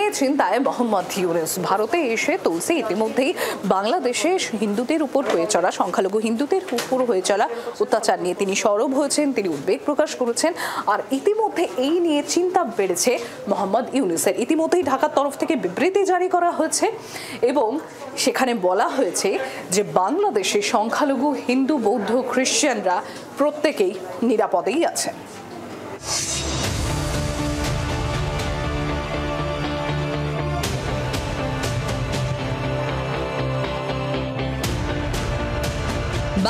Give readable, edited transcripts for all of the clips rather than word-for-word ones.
নিয়ে চিন্তায় মোহাম্মদ ইউনূস। ভারতে এসে তুলসী ইতিমধ্যেই বাংলাদেশে হিন্দুদের উপর হয়ে চলা, সংখ্যালঘু হিন্দুদের উপর হয়ে চলা অত্যাচার নিয়ে তিনি সরব হয়েছেন, তিনি উদ্বেগ প্রকাশ করেছেন। আর ইতিমধ্যে এই নিয়ে চিন্তা বেড়েছে মোহাম্মদ ইউনূসের। ইতিমধ্যেই ঢাকার তরফ থেকে বিবৃতি জারি করা হয়েছে এবং সেখানে বলা হয়েছে যে বাংলাদেশে সংখ্যালঘু হিন্দু, বৌদ্ধ, খ্রিস্টানরা প্রত্যেকেই নিরাপদেই আছে।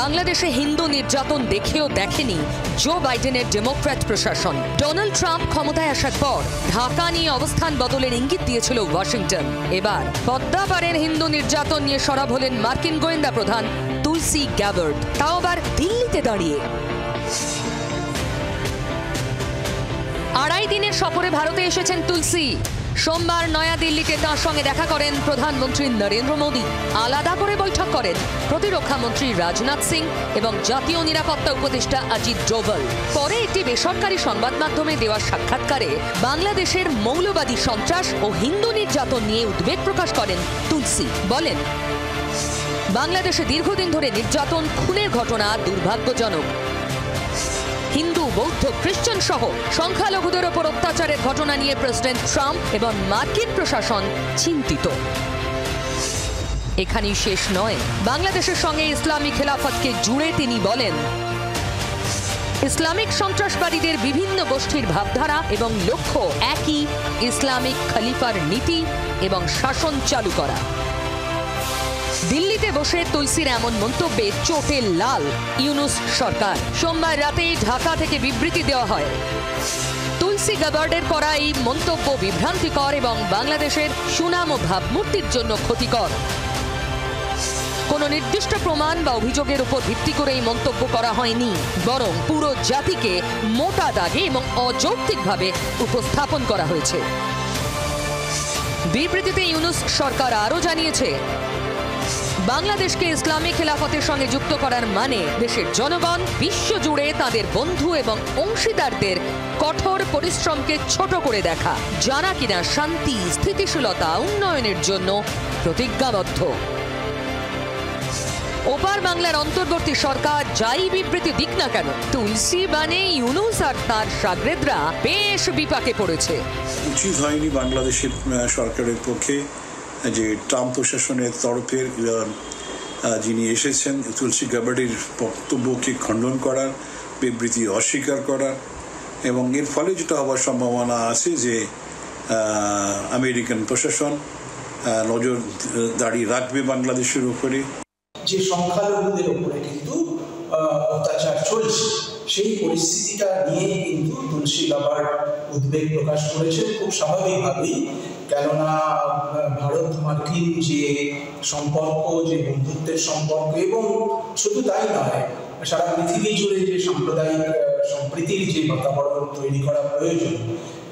বাংলাদেশে হিন্দু নির্যাতন দেখেও দেখেনি জো বাইডেনের ডেমোক্র্যাট প্রশাসন। ডোনাল্ড ট্রাম্প ক্ষমতায় আসার পর ঢাকা নিয়ে অবস্থান বদলের ইঙ্গিত দিয়েছিল ওয়াশিংটন। এবার পদ্মাপাড়ের হিন্দু নির্যাতন নিয়ে সরব হলেন মার্কিন গোয়েন্দা প্রধান তুলসী গ্যাবার্ড, তাও আবার দিল্লিতে দাঁড়িয়ে। 2.5 দিনের সফরে ভারতে এসেছেন তুলসী। সোমবার নয়াদিল্লিতে তাঁর সঙ্গে দেখা করেন প্রধানমন্ত্রী নরেন্দ্র মোদী। আলাদা করে বৈঠক করেন প্রতিরক্ষা মন্ত্রী রাজনাথ সিং এবং জাতীয় নিরাপত্তা উপদেষ্টা অজিত ডোভাল। পরে একটি বেসরকারি সংবাদ মাধ্যমে দেওয়া সাক্ষাৎকারে বাংলাদেশের মৌলবাদী সন্ত্রাস ও হিন্দু নির্যাতন নিয়ে উদ্বেগ প্রকাশ করেন তুলসী। বলেন, বাংলাদেশে দীর্ঘদিন ধরে নির্যাতন, খুনের ঘটনা দুর্ভাগ্যজনক। হিন্দু, বৌদ্ধ, খ্রিস্টান সহ সংখ্যালঘুদের ওপর অত্যাচারের ঘটনা নিয়ে প্রেসিডেন্ট ট্রাম্প এবং মার্কিন প্রশাসন চিন্তিত। এখানেই শেষ নয়, বাংলাদেশের সঙ্গে ইসলামী খেলাফতকে জুড়ে তিনি বলেন, ইসলামিক সন্ত্রাসবাদীদের বিভিন্ন গোষ্ঠীর ভাবধারা এবং লক্ষ্য একই, ইসলামিক খলিফার নীতি এবং শাসন চালু করা। দিল্লিতে বসে তুলসীর এমন মন্তব্যে চোটে লাল ইউনূস সরকার। সোমবার রাতেই ঢাকা থেকে বিবৃতি দেওয়া হয়। তুলসী গ্যাবার্ডের করা এই মন্তব্য বিভ্রান্তিকর এবং বাংলাদেশের সুনাম ও ভাবমূর্তির জন্য ক্ষতিকর। কোনো নির্দিষ্ট প্রমাণ বা অভিযোগের উপর ভিত্তি করে এই মন্তব্য করা হয়নি, বরং পুরো জাতিকে মোটা দাগে এবং অযৌক্তিকভাবে উপস্থাপন করা হয়েছে। বিবৃতিতে ইউনূস সরকার আরও জানিয়েছে, বাংলাদেশকে ইসলামী খেলাফতের সঙ্গে যুক্ত করার মানে দেশের জনগণ বিশ্বজুড়ে তাদের বন্ধু এবং অংশীদারদের কঠোর পরিশ্রমকে ছোট করে দেখা, যারা কিনা শান্তি, স্থিতিশীলতা, উন্নয়নের জন্য প্রতিজ্ঞাবদ্ধ। ওপার বাংলার অন্তর্বর্তী সরকার যাই বিবৃতি দিক না কেন, তুলসী বানে ইউনূস আর তার শাগরেদরা বেশ বিপাকে পড়েছে। উচিত হয়নি বাংলাদেশের সরকারের পক্ষে যে ট্রাম্প প্রশাসনের তরফের যিনি এসেছেন তুলসী গ্যাবার্ডের বক্তব্যকে খণ্ডন করার, বিবৃতি অস্বীকার করার, এবং এর ফলে যেটা হওয়ার সম্ভাবনা আছে যে আমেরিকান প্রশাসন নজরদারি রাখবে বাংলাদেশের উপরে। যে সংখ্যালঘুদের উপরে কিন্তু অত্যাচার চলছে, সেই পরিস্থিতিটা নিয়ে কিন্তু তুলসী গ্যাবার্ড উদ্বেগ প্রকাশ করেছেন খুব স্বাভাবিকভাবেই। কেননা ভারত মার্কিন যে সম্পর্ক, যে বন্ধুত্বের সম্পর্ক, এবং শুধু তাই নয়, সারা পৃথিবী জুড়ে যে সাম্প্রদায়িক সম্প্রীতির যে বাতাবরণ তৈরি করা প্রয়োজন,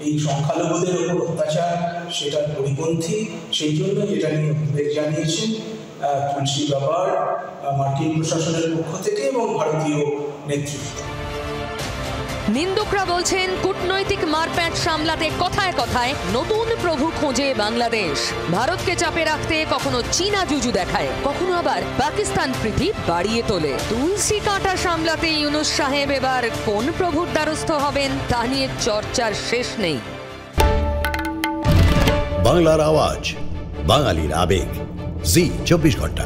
এই সংখ্যালঘুদের ওপর অত্যাচার সেটার পরিপন্থী। সেই জন্য এটা নিয়ে উদ্বেগ জানিয়েছেন তুলসী গ্যাবার্ড মার্কিন প্রশাসনের পক্ষ থেকে এবং ভারতীয় নেতৃত্ব। নিন্দুকরা বলছেন, কূটনৈতিক মারপ্যাচ সামলাতে কথায় কথায় নতুন প্রভু খোঁজে বাংলাদেশ। ভারতকে চাপে রাখতে কখনো চীনা জুজু দেখায়, কখনো আবার পাকিস্তান প্রীতি বাড়িয়ে তোলে। তুলসী কাঁটা সামলাতে ইউনূস সাহেব এবার কোন প্রভুর দ্বারস্থ হবেন তা নিয়ে চর্চার শেষ নেই। বাংলার আওয়াজ, বাঙালির আবেগ, জি 24 ঘন্টা।